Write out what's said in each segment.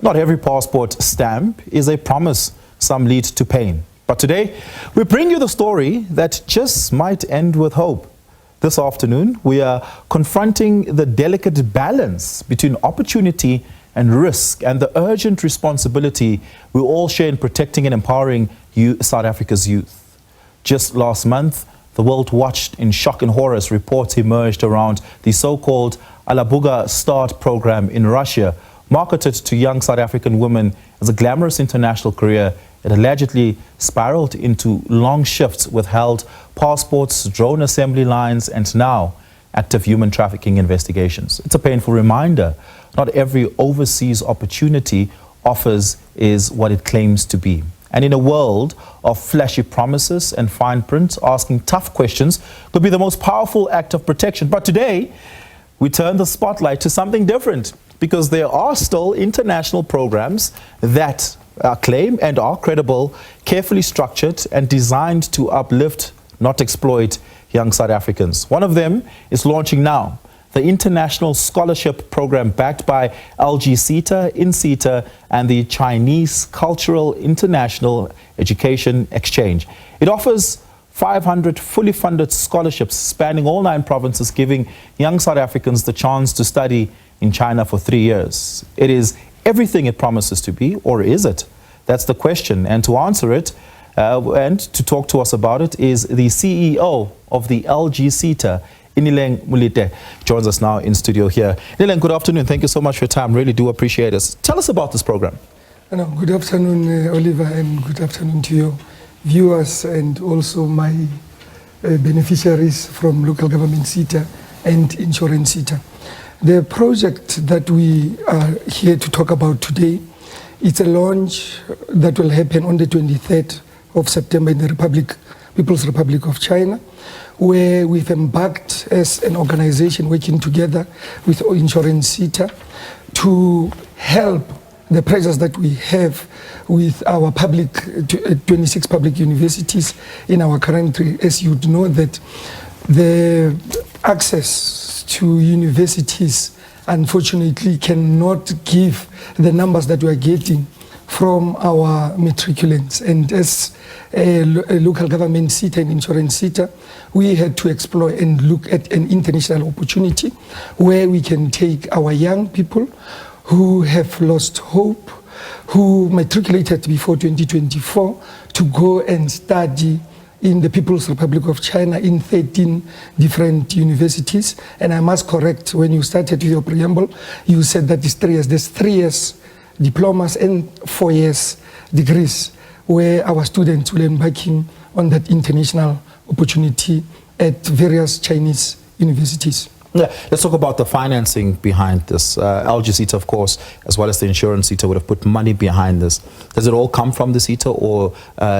Not every passport stamp is a promise. Some lead to pain. But today, we bring you the story that just might end with hope. This afternoon, we are confronting the delicate balance between opportunity and risk and the urgent responsibility we all share in protecting and empowering South Africa's youth. Just last month, the world watched in shock and horror as reports emerged around the so-called Alabuga Start program in Russia, marketed to young South African women as a glamorous international career. It allegedly spiraled into long shifts, withheld passports, drone assembly lines, and now active human trafficking investigations. It's a painful reminder. Not every overseas opportunity offers is what it claims to be. And in a world of flashy promises and fine print, asking tough questions could be the most powerful act of protection. But today, we turn the spotlight to something different, because there are still international programs that claim and are credible, carefully structured and designed to uplift, not exploit, young South Africans. One of them is launching now, the International Scholarship Program backed by LG-CETA, INCETA, and the Chinese Cultural International Education Exchange. It offers 500 fully funded scholarships spanning all 9 provinces, giving young South Africans the chance to study in China for 3 years. It is everything it promises to be, or is it? That's the question. And to answer it and to talk to us about it is the CEO of the LG-CETA, Inileng Mulite, joins us now in studio here. Inileng, good afternoon. Thank you so much for your time. Really do appreciate it. Tell us about this program. Good afternoon, Oliver, and good afternoon to your viewers and also my beneficiaries from local government CETA and insurance CETA. The project that we are here to talk about today, it's a launch that will happen on the 23rd of September in the People's Republic of China, where we've embarked as an organization working together with insurance CETA to help the pressures that we have with our 26 public universities in our country. As you'd know, that the access to universities unfortunately cannot give the numbers that we are getting from our matriculants. And as a local government CETA and insurance CETA, we had to explore and look at an international opportunity where we can take our young people who have lost hope, who matriculated before 2024, to go and study in the People's Republic of China in 13 different universities. And I must correct, when you started with your preamble, you said that it's 3 years. There's 3 years diplomas and 4 years degrees, where our students will embarking on that international opportunity at various Chinese universities. Yeah, let's talk about the financing behind this. LG-CETA, of course, as well as the insurance CETA, would have put money behind this. Does it all come from the CETA, or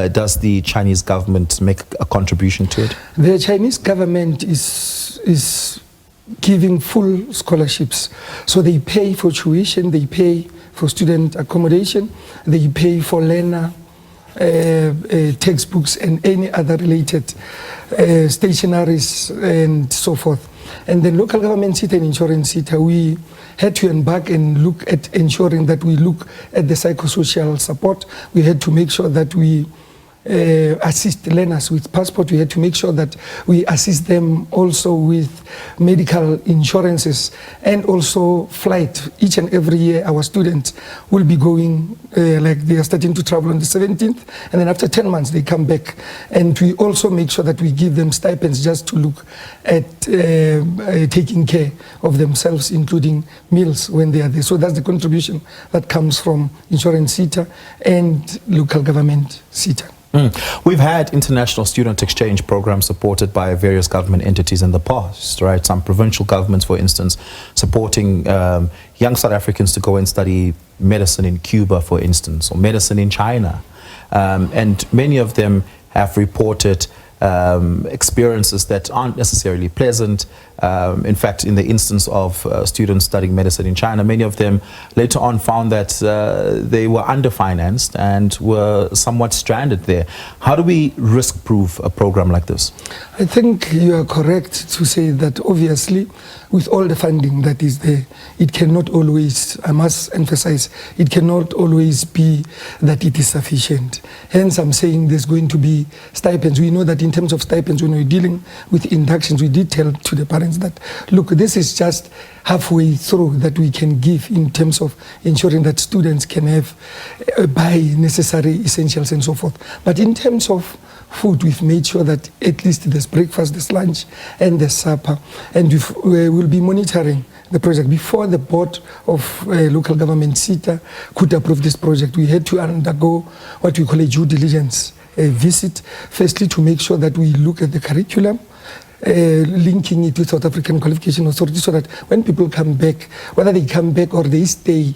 does the Chinese government make a contribution to it? The Chinese government is giving full scholarships. So they pay for tuition, they pay for student accommodation, they pay for learner textbooks and any other related stationaries and so forth. And the local government CETA and insurance CETA, we had to embark and look at ensuring that we look at the psychosocial support. We had to make sure that we assist learners with passport. We had to make sure that we assist them also with medical insurances and also flight. Each and every year our students will be going, like they are starting to travel on the 17th, and then after 10 months they come back. And we also make sure that we give them stipends just to look at taking care of themselves, including meals when they are there. So that's the contribution that comes from insurance CETA and local government CETA. We've had international student exchange programs supported by various government entities in the past, right? Some provincial governments, for instance, supporting young South Africans to go and study medicine in Cuba, for instance, or medicine in China. And many of them have reported experiences that aren't necessarily pleasant. In fact, in the instance of students studying medicine in China, many of them later on found that they were underfinanced and were somewhat stranded there. How do we risk-proof a program like this? I think you are correct to say that obviously with all the funding that is there, it cannot always, I must emphasize, it cannot always be that it is sufficient. Hence I'm saying there's going to be stipends. We know that in terms of stipends, when we're dealing with inductions, we did tell to the parents that, look, this is just halfway through that we can give in terms of ensuring that students can have, buy necessary essentials and so forth. But in terms of food, we've made sure that at least there's breakfast, there's lunch, and there's supper. And we will be monitoring the project. Before the board of local government, SETA, could approve this project, we had to undergo what we call a due diligence visit, firstly to make sure that we look at the curriculum, linking it with South African Qualification Authority, so that when people come back, whether they come back or they stay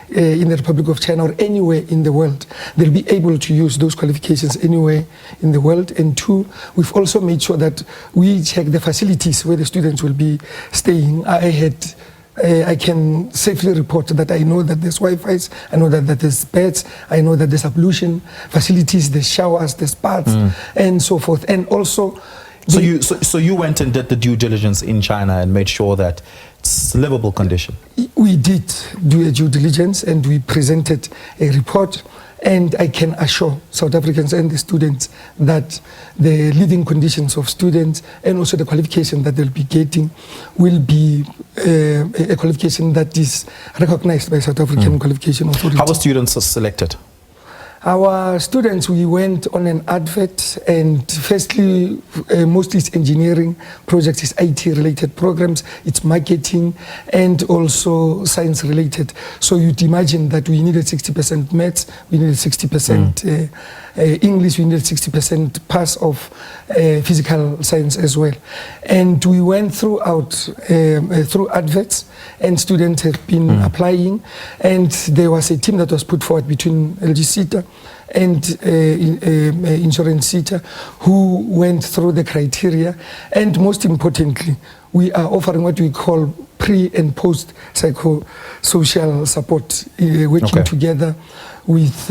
in the Republic of China or anywhere in the world, they'll be able to use those qualifications anywhere in the world. And two, we've also made sure that we check the facilities where the students will be staying. I can safely report that I know that there's Wi-Fi, I know that there's beds, I know that there's ablution facilities, there's showers, there's baths, and so forth. And also, So you went and did the due diligence in China and made sure that it's livable condition? We did do a due diligence and we presented a report, and I can assure South Africans and the students that the living conditions of students and also the qualification that they'll be getting will be a qualification that is recognized by South African Qualification Authority. How were students selected? Our students, we went on an advert, and firstly, mostly it's engineering projects, it's IT-related programs, it's marketing, and also science-related. So you'd imagine that we needed 60% maths, we needed 60% English, we needed 60% pass of physical science as well. And we went through adverts, and students have been applying, and there was a team that was put forward between LG SETA and Insurance SETA, who went through the criteria. And most importantly, we are offering what we call pre and post psychosocial support, working together with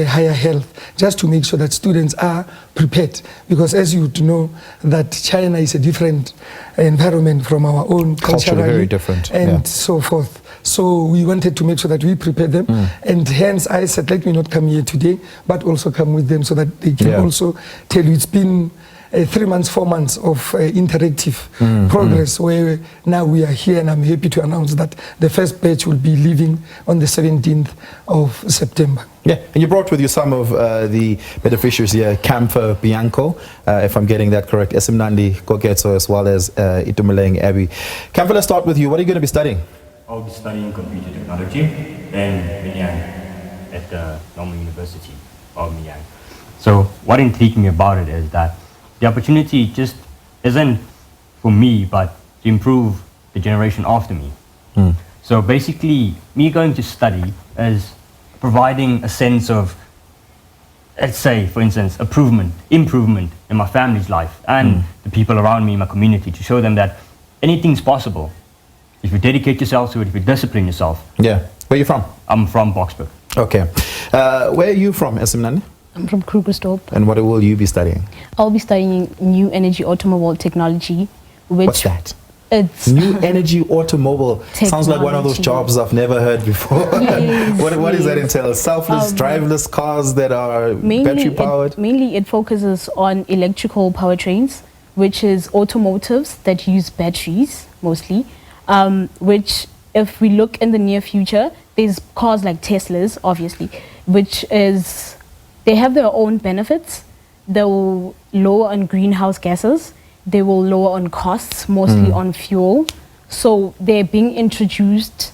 higher health, just to make sure that students are prepared. Because as you know, that China is a different environment from our own, culturally very different, and so forth. So we wanted to make sure that we prepare them, and hence I said, let me not come here today, but also come with them so that they can also tell you. It's been 3 months, 4 months of interactive progress, where now we are here, and I'm happy to announce that the first batch will be leaving on the 17th of September. Yeah, and you brought with you some of the beneficiaries here, Camphor Bianco, if I'm getting that correct, Esimnandi Koketso, as well as Itumeleng Abby. Camphor, let's start with you. What are you going to be studying? I'll be studying computer technology in Minyang at the Normal University of Minyang. So what intrigued me about it is that the opportunity just isn't for me, but to improve the generation after me. So basically, me going to study is providing a sense of, let's say, for instance, improvement in my family's life and the people around me in my community, to show them that anything's possible if you dedicate yourself to it, if you discipline yourself. Yeah. Where are you from? I'm from Boksburg. Okay. Where are you from, Esimnandi? I'm from Krugersdorp. And what will you be studying? I'll be studying New Energy Automobile Technology. What's that? It's New Energy Automobile. Sounds like one of those jobs I've never heard before. Yes, what does that entail? Selfless, driverless cars that are battery powered? Mainly it focuses on electrical powertrains, which is automotives that use batteries mostly, which if we look in the near future, there's cars like Teslas, obviously, which is, they have their own benefits. They will lower on greenhouse gases. They will lower on costs, mostly on fuel. So they're being introduced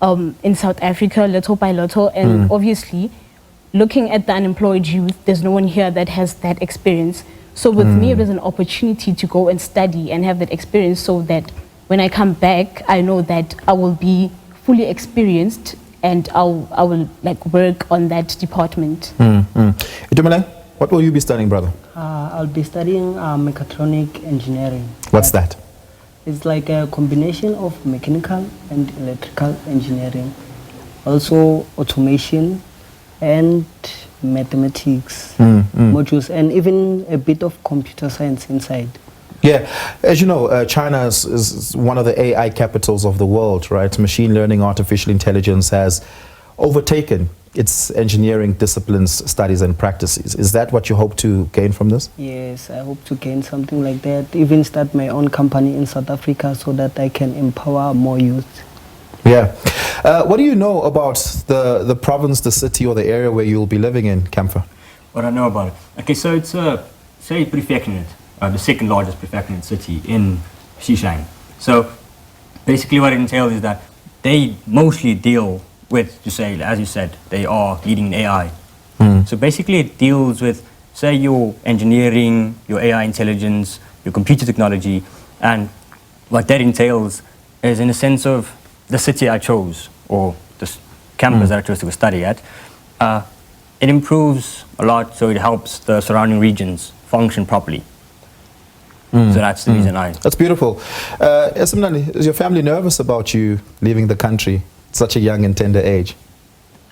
in South Africa little by little. And obviously, looking at the unemployed youth, there's no one here that has that experience. So with me, it was an opportunity to go and study and have that experience, so that when I come back, I know that I will be fully experienced, and I will like work on that department. Itumeleng, what will you be studying, brother? I'll I'll be studying mechatronic engineering. What's that? It's like a combination of mechanical and electrical engineering. Also automation and mathematics modules, and even a bit of computer science inside. Yeah, as you know, China is one of the AI capitals of the world, right? Machine learning, artificial intelligence has overtaken its engineering disciplines, studies and practices. Is that what you hope to gain from this? Yes, I hope to gain something like that, even start my own company in South Africa so that I can empower more youth. Yeah. What do you know about the province, the city or the area where you'll be living in, Kamfer? What I know about it. Okay, so it's say prefecturate, the second largest prefecturate city in Xishan. So basically what it entails is that they mostly deal with, to say, as you said, they are leading in AI. So basically it deals with, say, your engineering, your AI intelligence, your computer technology, and what that entails is in a sense of the city I chose, or the campus that I chose to go study at. It improves a lot, so it helps the surrounding regions function properly. So that's the reason I... That's beautiful. Esimnandi, is your family nervous about you leaving the country at such a young and tender age?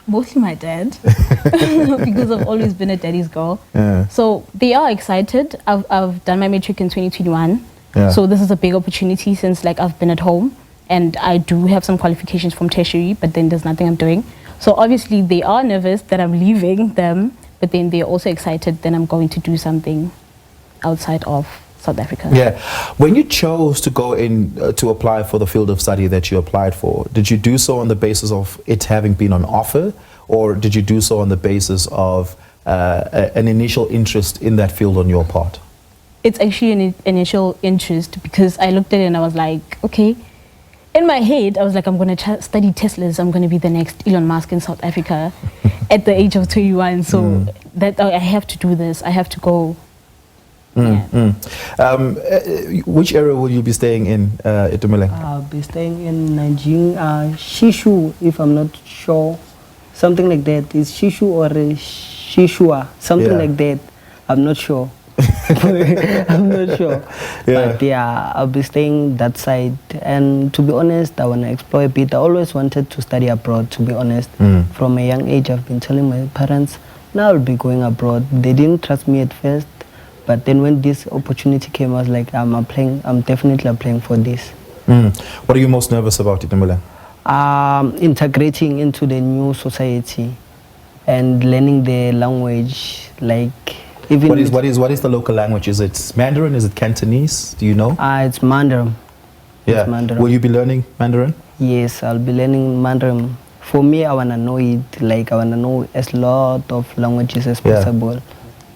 Mostly my dad, because I've always been a daddy's girl. Yeah. So they are excited. I've done my matric in 2021. Yeah. So this is a big opportunity since like I've been at home and I do have some qualifications from tertiary, but then there's nothing I'm doing. So obviously they are nervous that I'm leaving them, but then they're also excited that I'm going to do something outside of South Africa. Yeah. When you chose to go in to apply for the field of study that you applied for, did you do so on the basis of it having been on offer, or did you do so on the basis of an initial interest in that field on your part? It's actually an initial interest because I looked at it and I was like, okay. In my head, I was like, I'm going to study Teslas. I'm going to be the next Elon Musk in South Africa at the age of 21. So that I have to do this. I have to go. Which area will you be staying in, Itumile? I'll be staying in Nanjing, Shishu, if I'm not sure. Something like that. It's Shishu or Shishua, something like that. I'm not sure. I'm not sure. Yeah. But yeah, I'll be staying that side. And to be honest, I want to explore a bit. I always wanted to study abroad, to be honest. From a young age, I've been telling my parents, now I'll be going abroad. They didn't trust me at first. But then when this opportunity came, I was like, I'm definitely applying for this. What are you most nervous about, Itumile? Integrating into the new society and learning the language, like even... What is the local language? Is it Mandarin? Is it Cantonese? Do you know? It's Mandarin. Yeah. It's Mandarin. Will you be learning Mandarin? Yes, I'll be learning Mandarin. For me, I want to know it, like I want to know as lot of languages as possible.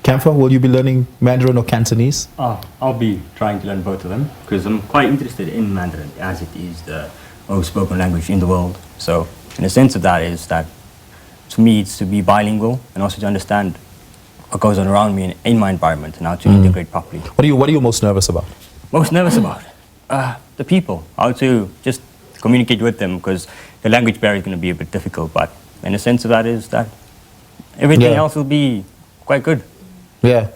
Kamfer, will you be learning Mandarin or Cantonese? I'll be trying to learn both of them because I'm quite interested in Mandarin as it is the most spoken language in the world. So in a sense of that is that to me it's to be bilingual and also to understand what goes on around me in my environment and how to integrate properly. What are you most nervous about? Most nervous about? The people, how to just communicate with them because the language barrier is going to be a bit difficult, but in a sense of that is that everything else will be quite good. Yeah.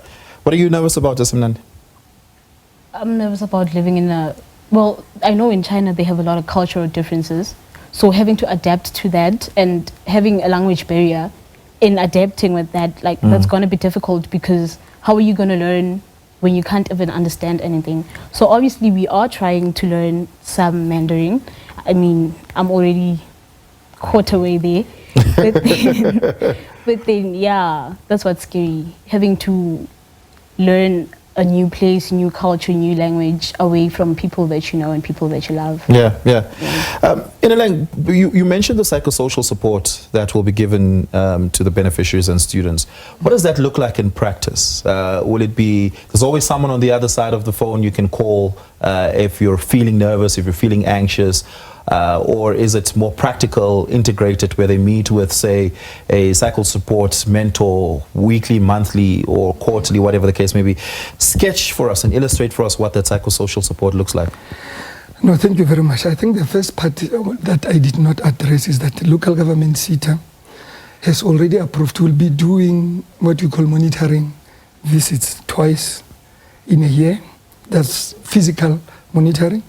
What are you nervous about, Esimnandi? I'm nervous about living in a... Well, I know in China they have a lot of cultural differences. So having to adapt to that and having a language barrier in adapting with that, like that's going to be difficult because how are you going to learn when you can't even understand anything? So obviously we are trying to learn some Mandarin. I mean, I'm already quarter way there. But then, yeah, that's what's scary. Having to learn a new place, new culture, new language away from people that you know and people that you love. Ineleng, you mentioned the psychosocial support that will be given to the beneficiaries and students. What does that look like in practice? Will it be, there's always someone on the other side of the phone you can call if you're feeling nervous, if you're feeling anxious, or is it more practical, integrated, where they meet with, say, a psycho support mentor weekly, monthly, or quarterly, whatever the case may be? Sketch for us and illustrate for us what that psychosocial support looks like. No, thank you very much. I think the first part that I did not address is that the local government SETA has already approved, will be doing what we call monitoring visits twice in a year. That's physical monitoring.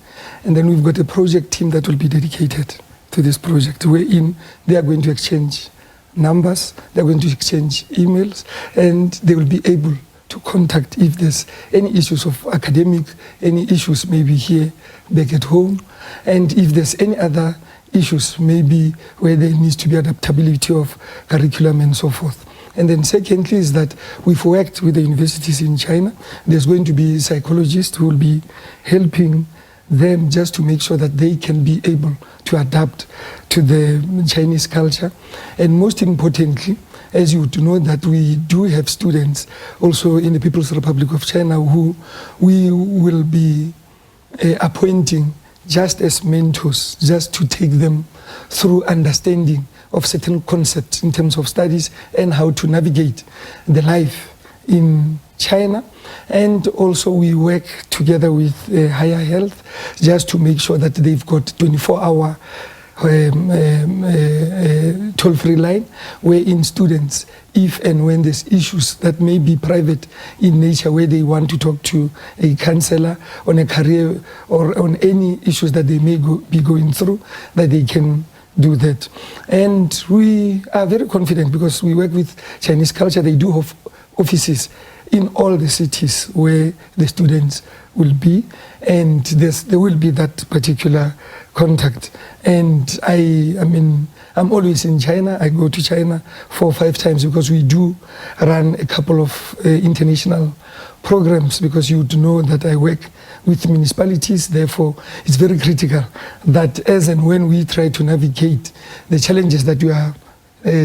And then we've got a project team that will be dedicated to this project, wherein they are going to exchange numbers, they're going to exchange emails, and they will be able to contact if there's any issues of academic, any issues maybe here back at home, and if there's any other issues maybe where there needs to be adaptability of curriculum and so forth. And then secondly is that we've worked with the universities in China. There's going to be psychologists who will be helping them just to make sure that they can be able to adapt to the Chinese culture. And most importantly, as you would know, that we do have students also in the People's Republic of China who we will be appointing just as mentors, just to take them through understanding of certain concepts in terms of studies and how to navigate the life in China. And also we work together with Higher Health just to make sure that they've got 24-hour toll-free line wherein students, if and when there's issues that may be private in nature, where they want to talk to a counselor on a career or on any issues that they may be going through, that they can do that. And we are very confident because we work with Chinese culture. They do have offices in all the cities where the students will be, and there will be that particular contact. And I'm always in China. I go to China 4 or 5 times because we do run a couple of international programs, because you would know that I work with municipalities. Therefore, it's very critical that as and when we try to navigate the challenges that we are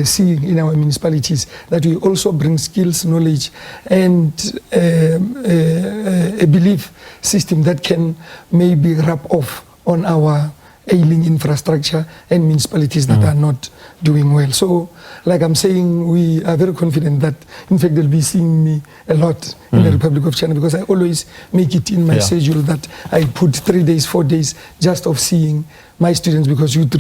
seeing in our municipalities, that we also bring skills, knowledge, and a belief system that can maybe rub off on our ailing infrastructure and municipalities that are not doing well. So, like I'm saying, we are very confident that, in fact, they'll be seeing me a lot in the Republic of China, because I always make it in my schedule that I put 3 days, 4 days just of seeing my students, because you'd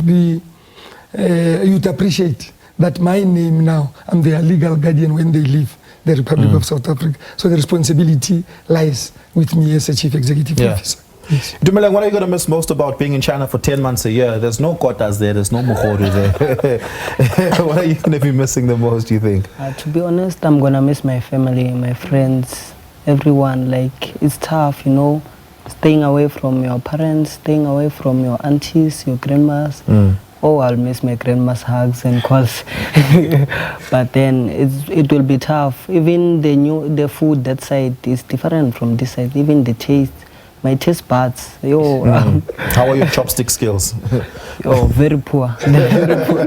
appreciate that my name now, I'm their legal guardian when they leave the Republic of South Africa. So the responsibility lies with me as a chief executive officer. Yes. Dumelang, what are you going to miss most about being in China for 10 months a year? There's no quotas there, there's no mukhoru there. What are you going to be missing the most, do you think? To be honest, I'm going to miss my family, my friends, everyone. Like, it's tough, you know, staying away from your parents, staying away from your aunties, your grandmas. Oh, I'll miss my grandma's hugs and calls. But then it will be tough. Even the food that side is different from this side. Even the taste, my taste buds. How are your chopstick skills? Very poor. Very poor.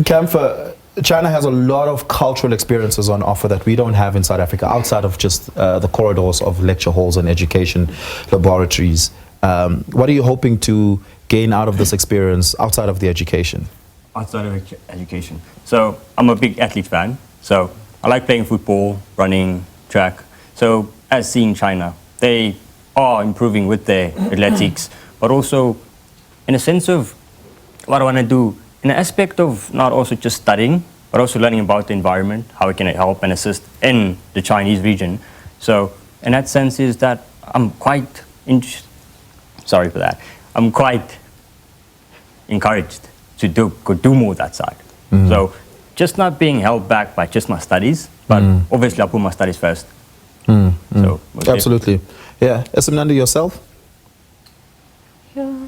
Camphor, China has a lot of cultural experiences on offer that we don't have in South Africa, outside of just the corridors of lecture halls and education laboratories. What are you hoping to gain out of this experience outside of the education? Outside of education. So I'm a big athlete fan. So I like playing football, running, track. So as seen in China, they are improving with their athletics, but also in a sense of what I want to do, in an aspect of not also just studying, but also learning about the environment, how it can help and assist in the Chinese region. So in that sense is that I'm quite sorry for that. I'm quite encouraged to do more that side. So just not being held back by just my studies, but obviously I'll put my studies first. So absolutely. Yeah. Esimnandi, yourself? Yeah.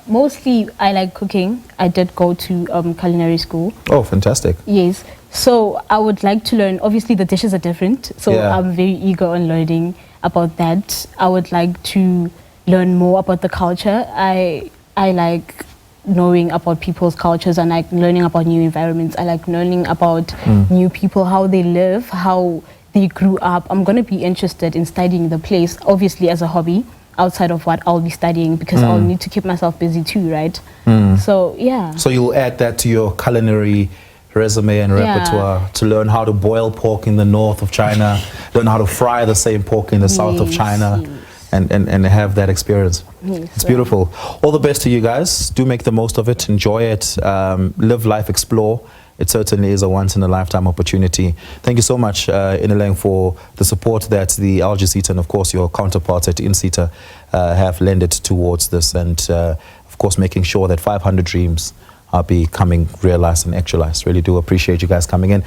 Mostly I like cooking. I did go to culinary school. Oh, fantastic. Yes. So I would like to learn. Obviously the dishes are different. So I'm very eager on learning about that. I would like to learn more about the culture. I like knowing about people's cultures, and like learning about new environments. I like learning about new people, how they live, how they grew up. I'm going to be interested in studying the place, obviously as a hobby, outside of what I'll be studying, because I'll need to keep myself busy too, right? So, yeah. So you'll add that to your culinary resume and repertoire, to learn how to boil pork in the north of China, learn how to fry the same pork in the south of China, and have that experience. It's beautiful. All the best to you guys. Do make the most of it, enjoy it, live life, explore, it certainly is a once-in-a-lifetime opportunity. Thank you so much, Ineleng, for the support that the LGCTA and, of course, your counterparts at INSETA have lended towards this, and, of course, making sure that 500 dreams are becoming realized and actualized. Really do appreciate you guys coming in.